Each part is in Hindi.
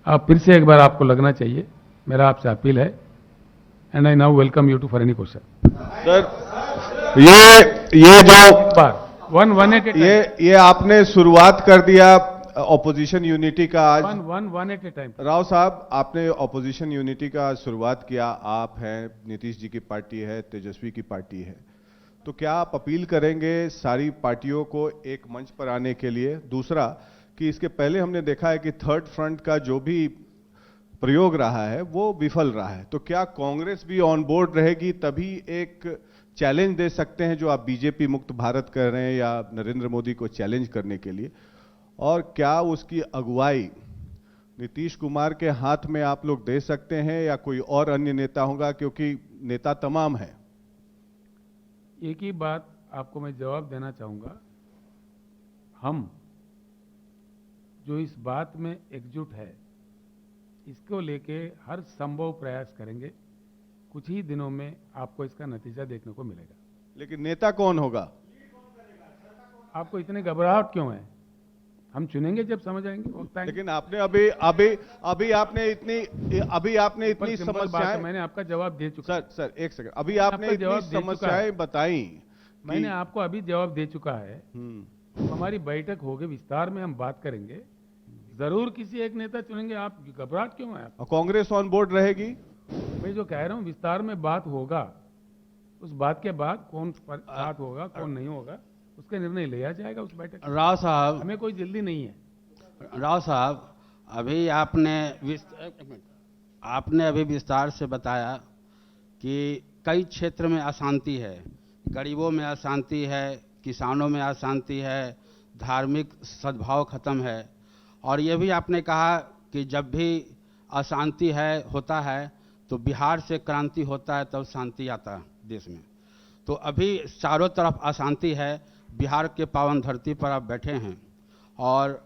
आप फिर से एक बार आपको लगना चाहिए, मेरा आपसे अपील है। And I now welcome you to for any question. Sir ये जो बार वन एट ए टाइम, ये आपने शुरुआत कर दिया ऑपोजिशन यूनिटी का आज। One at a time. Rao sahab, आपने ऑपोजिशन यूनिटी का शुरुआत किया। आप हैं, नीतीश जी की पार्टी है, तेजस्वी की पार्टी है, तो क्या आप अपील करेंगे सारी पार्टियों को एक मंच पर आने के लिए? दूसरा कि इसके पहले हमने देखा है कि थर्ड फ्रंट का जो भी प्रयोग रहा है वो विफल रहा है, तो क्या कांग्रेस भी ऑन बोर्ड रहेगी तभी एक चैलेंज दे सकते हैं जो आप बीजेपी मुक्त भारत कर रहे हैं या नरेंद्र मोदी को चैलेंज करने के लिए? और क्या उसकी अगुवाई नीतीश कुमार के हाथ में आप लोग दे सकते हैं या कोई और अन्य नेता होगा, क्योंकि नेता तमाम है? एक ही बात आपको मैं जवाब देना चाहूंगा, हम जो इस बात में एकजुट है इसको लेके हर संभव प्रयास करेंगे। कुछ ही दिनों में आपको इसका नतीजा देखने को मिलेगा। लेकिन नेता कौन होगा? आपको इतने घबराहट क्यों है? हम चुनेंगे जब समझ आएंगे, वक्त आएंगे। लेकिन आपने अभी आपने इतनी समस्याएं, मैंने आपका जवाब दे चुका। सर एक सेकंड, अभी आपने इतनी समस्याएं बताई। मैंने आपको अभी जवाब दे चुका है। हमारी बैठक होगी, विस्तार में हम बात करेंगे, जरूर किसी एक नेता चुनेंगे। आप घबराहट क्यों है? आप कांग्रेस ऑन बोर्ड रहेगी? मैं जो कह रहा हूं, विस्तार में बात होगा, उस बात के बाद कौन बात होगा कौन नहीं होगा उसका निर्णय लिया जाएगा उस बैठक में। राव साहब, हमें कोई जल्दी नहीं है। राव साहब, अभी आपने अभी विस्तार से बताया कि कई क्षेत्र में अशांति है, गरीबों में अशांति है, किसानों में अशांति है, धार्मिक सद्भाव खत्म है, और ये भी आपने कहा कि जब भी अशांति होता है तो बिहार से क्रांति होता है, तब शांति आता है देश में। तो अभी चारों तरफ अशांति है। बिहार के पावन धरती पर आप बैठे हैं और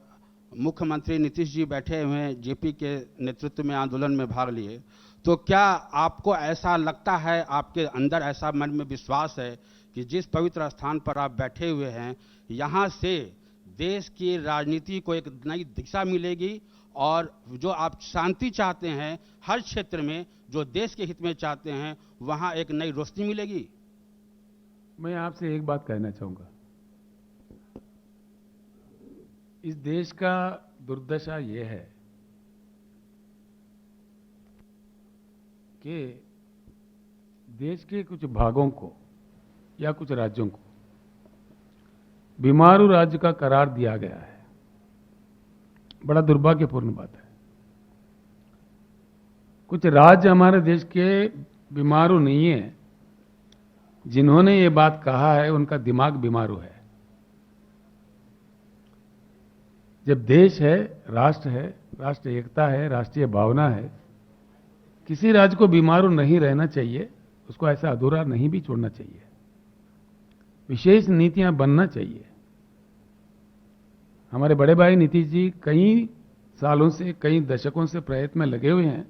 मुख्यमंत्री नीतीश जी बैठे हुए हैं, जेपी के नेतृत्व में आंदोलन में भाग लिए। तो क्या आपको ऐसा लगता है, आपके अंदर ऐसा मन में विश्वास है कि जिस पवित्र स्थान पर आप बैठे हुए हैं, यहाँ से देश की राजनीति को एक नई दिशा मिलेगी और जो आप शांति चाहते हैं हर क्षेत्र में, जो देश के हित में चाहते हैं, वहाँ एक नई रोशनी मिलेगी? मैं आपसे एक बात कहना चाहूंगा, इस देश का दुर्दशा ये है कि देश के कुछ भागों को या कुछ राज्यों को बीमारू राज्य का करार दिया गया है। बड़ा दुर्भाग्यपूर्ण बात है। कुछ राज्य हमारे देश के बीमारू नहीं है, जिन्होंने ये बात कहा है उनका दिमाग बीमारू है। जब देश है, राष्ट्र एकता है, राष्ट्रीय भावना है, किसी राज्य को बीमारू नहीं रहना चाहिए, उसको ऐसा अधूरा नहीं भी छोड़ना चाहिए, विशेष नीतियां बनना चाहिए। हमारे बड़े भाई नीतीश जी कई सालों से, कई दशकों से प्रयत्न में लगे हुए हैं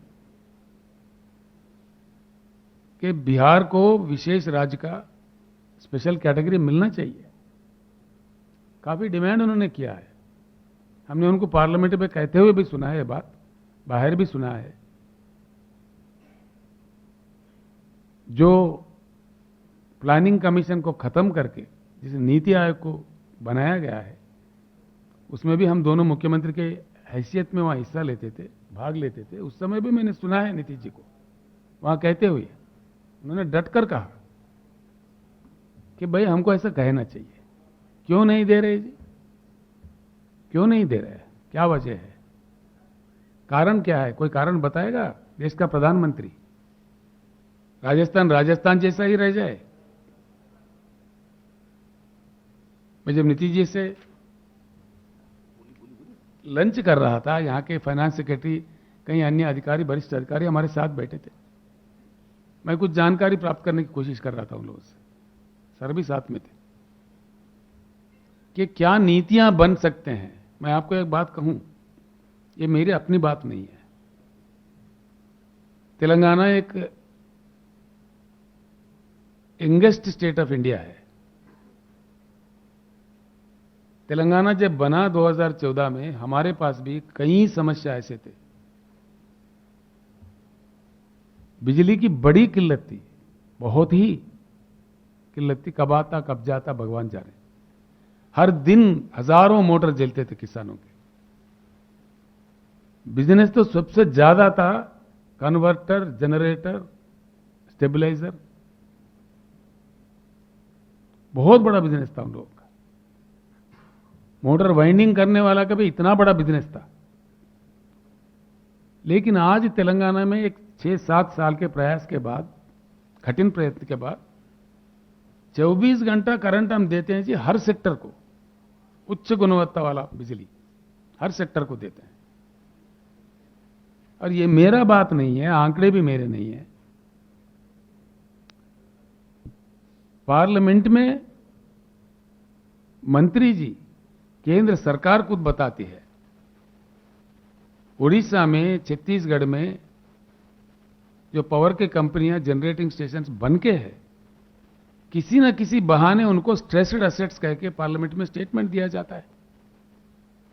कि बिहार को विशेष राज्य का स्पेशल कैटेगरी मिलना चाहिए। काफी डिमांड उन्होंने किया है। हमने उनको पार्लियामेंट में कहते हुए भी सुना है, बात बाहर भी सुना है। जो प्लानिंग कमीशन को खत्म करके जिसे नीति आयोग को बनाया गया है, उसमें भी हम दोनों मुख्यमंत्री के हैसियत में वहां हिस्सा लेते थे, भाग लेते थे। उस समय भी मैंने सुना है नीतीश जी को वहां कहते हुए, उन्होंने डटकर कहा कि भाई हमको ऐसा कहना चाहिए। क्यों नहीं दे रहे जी? क्यों नहीं दे रहे? क्या वजह है? कारण क्या है? कोई कारण बताएगा? देश का प्रधानमंत्री, राजस्थान जैसा ही रह जाए? मैं जब नीतीश जी से लंच कर रहा था, यहाँ के फाइनेंस सेक्रेटरी, कई अन्य अधिकारी, वरिष्ठ अधिकारी हमारे साथ बैठे थे। मैं कुछ जानकारी प्राप्त करने की कोशिश कर रहा था उन लोगों से, सर भी साथ में थे, कि क्या नीतियां बन सकते हैं। मैं आपको एक बात कहूं, ये मेरी अपनी बात नहीं है। तेलंगाना एक यंगेस्ट स्टेट ऑफ इंडिया है। तेलंगाना जब बना 2014 में, हमारे पास भी कई समस्या ऐसे थे बिजली की बड़ी किल्लत थी, बहुत ही किल्लत थी। कब आता कब जाता भगवान जाने। हर दिन हजारों मोटर जलते थे किसानों के। बिजनेस तो सबसे ज्यादा था, कन्वर्टर, जनरेटर, स्टेबलाइजर, बहुत बड़ा बिजनेस था उन लोगों का। मोटर वाइंडिंग करने वाला का भी इतना बड़ा बिजनेस था। लेकिन आज तेलंगाना में एक 6-7 साल के प्रयास के बाद, कठिन प्रयत्न के बाद 24 घंटा करंट हम देते हैं जी, हर सेक्टर को। उच्च गुणवत्ता वाला बिजली हर सेक्टर को देते हैं। और ये मेरा बात नहीं है, आंकड़े भी मेरे नहीं है। पार्लियामेंट में मंत्री जी, केंद्र सरकार खुद बताती है। उड़ीसा में, छत्तीसगढ़ में जो पावर के कंपनियां, जनरेटिंग स्टेशंस बन के है, किसी न किसी बहाने उनको स्ट्रेस्ड एसेट्स कह के पार्लियामेंट में स्टेटमेंट दिया जाता है।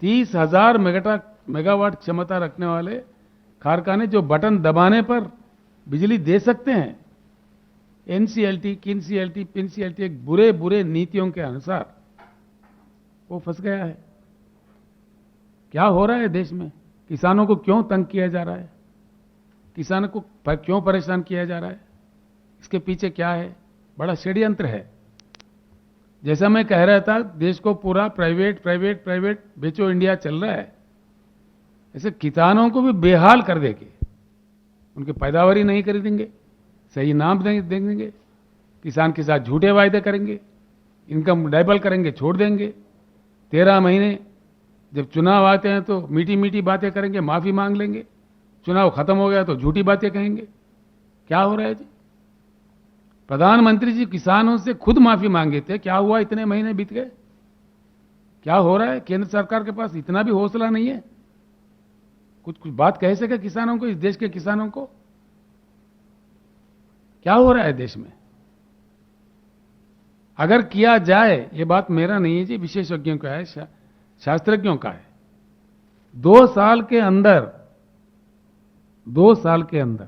30,000 मेगावाट क्षमता रखने वाले कारखाने जो बटन दबाने पर बिजली दे सकते हैं, एनसीएलटी, किनसीएलटी, पिनसीएलटी, एक बुरे बुरे नीतियों के अनुसार वो फंस गया है। क्या हो रहा है देश में? किसानों को क्यों तंग किया जा रहा है? किसानों को क्यों परेशान किया जा रहा है? इसके पीछे क्या है? बड़ा षड्यंत्र है। जैसा मैं कह रहा था, देश को पूरा प्राइवेट प्राइवेट प्राइवेट बेचो इंडिया चल रहा है, ऐसे किसानों को भी बेहाल कर देंगे। उनकी पैदावारी नहीं खरीदेंगे, सही नाम नहीं देंगे, किसान के साथ झूठे वायदे करेंगे, इनकम डबल करेंगे, छोड़ देंगे। 13 महीने जब चुनाव आते हैं तो मीठी मीठी बातें करेंगे, माफी मांग लेंगे। चुनाव खत्म हो गया तो झूठी बातें कहेंगे। क्या हो रहा है जी? प्रधानमंत्री जी किसानों से खुद माफी मांगे थे, क्या हुआ? इतने महीने बीत गए। क्या हो रहा है? केंद्र सरकार के पास इतना भी हौसला नहीं है कुछ कुछ बात कह सके किसानों को, इस देश के किसानों को? क्या हो रहा है देश में? अगर किया जाए, ये बात मेरा नहीं है जी, विशेषज्ञों का है, शास्त्रज्ञों का है। 2 साल के अंदर